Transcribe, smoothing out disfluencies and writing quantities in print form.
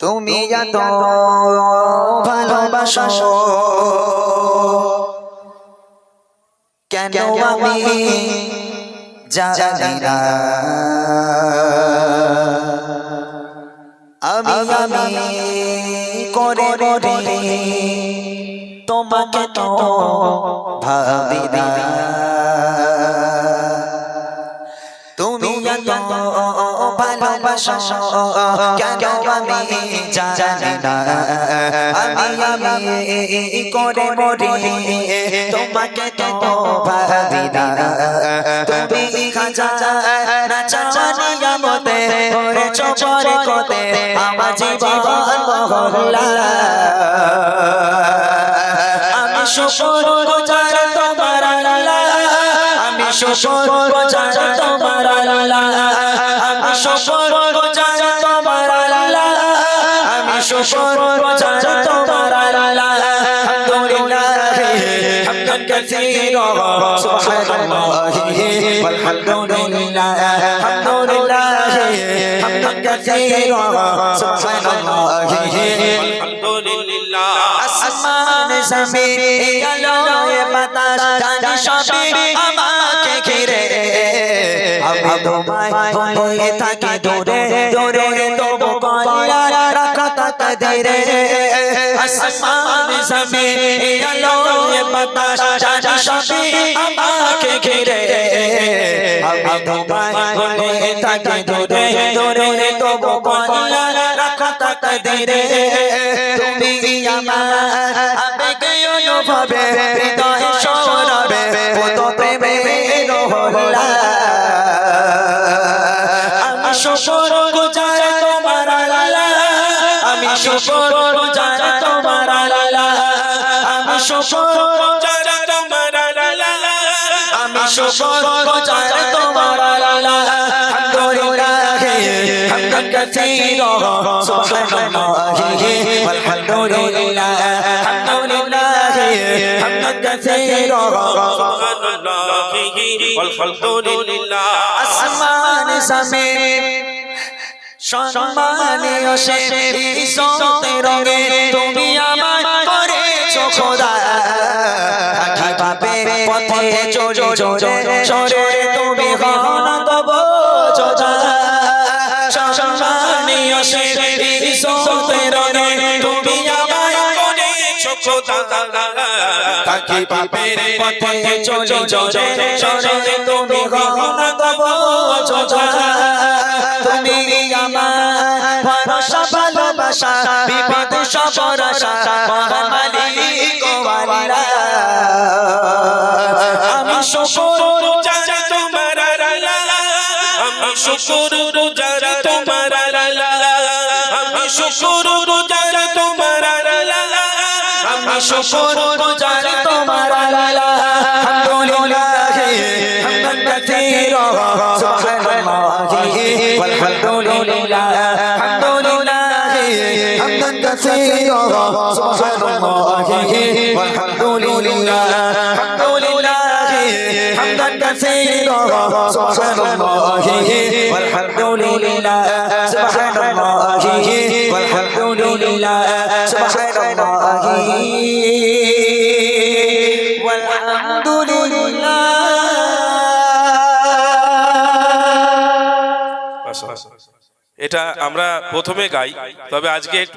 তুমি এত ভালোবাসো কেন আমি জানি না। আমি করে তোমাকে তো ভাবি না। তুমি এত ভালোবাসো কেন আমি জানি না। আমি করে তোমাকে তো ভাবি না। তুমি খাজানা চাওয়ানি আমতে ওরে চোপরে কোতে আমার জীবন মহল্লা। আমি শুকর গুজার তোমার আল্লাহ, আমি শুকর গুজার তোমার আল্লাহ, আমি শুকর গুজার তোমার আল্লাহ, আমি শুকর গুজার তোমার আল্লাহ। আলহামদুলিল্লাহ হামদান কাসীরা সুবহানাল্লাহি ওয়ালহামদুলিল্লাহ, আলহামদুলিল্লাহ হামদান কাসীরা সুবহানাল্লাহি ওয়ালহামদুলিল্লাহ। আসমান জমিন আলোয় বাতাস জানি সবই আমাকে ঘিরে। আমি তোমায় হয়ে থাকি দূরে দূরে, তবু আল্লাহ রাখা তাকদীরে। আসমান জমিন আলোয় বাতাস জানি সবই আমাকে ঘিরে। আমি তোমায় হয়ে থাকি দূরে দূরে, তবু আল্লাহ রাখা তাকদীরে। তুমি আমার আবেগে অনুভবে হৃদয়ে সরাবে কত প্রেমের হল্লা। আমি শুকর গুজার তোমার আল্লাহ, আমি শুকর গুজার তোমার আল্লাহ, আমি শুকর গুজার তোমার আল্লাহ, আমি শুকর গুজার তোমার আল্লাহ। আলহামদুলিল্লাহ হামদান কাসীরা সুবহানাল্লাহি ওয়ালহামদুলিল্লাহ, আলহামদুলিল্লাহ হামদান কাসীরা সুবহানাল্লাহি ওয়ালহামদুলিল্লাহ। আসমান জমিন সম্মানীয় সে ইজ্জতে রঙে তুমি আমায় করেছো খোদা। কিভাবে পথে চোরে চোরে তুমি হনা তব যোজা। সম্মানীয় সে ইজ্জতে রঙে তুমি আমায় করেছো খোদা। কিভাবে পথে চোরে চোরে তুমি হনা তব যোজা। তুমি আমার ভরসা ভালোবাসা বিপদে সবার আশা মহান মালিক আল্লাহ। আমি শুকর গুজার তোমার আল্লাহ, আমি শুকর গুজার তোমার আল্লাহ, আমি শুকর গুজার তোমার আল্লাহ, আমি শুকর গুজার তোমার আল্লাহ। আলহামদুলিল্লাহ হামদান কাসীরা সুবহানাল্লাহি ওয়ালহামদুলিল্লাহ, আলহামদুলিল্লাহ হামদান কাসীরা সুবহানাল্লাহি ওয়ালহামদুলিল্লাহ, আলহামদুলিল্লাহ হামদান কাসীরা সুবহানাল্লাহি ওয়ালহামদুলিল্লাহ, সুবহানাল্লাহি ওয়ালহামদুলিল্লাহ, সুবহানাল্লাহি ওয়ালহামদুলিল্লাহ। এটা আমরা প্রথমে গাই, তবে আজকে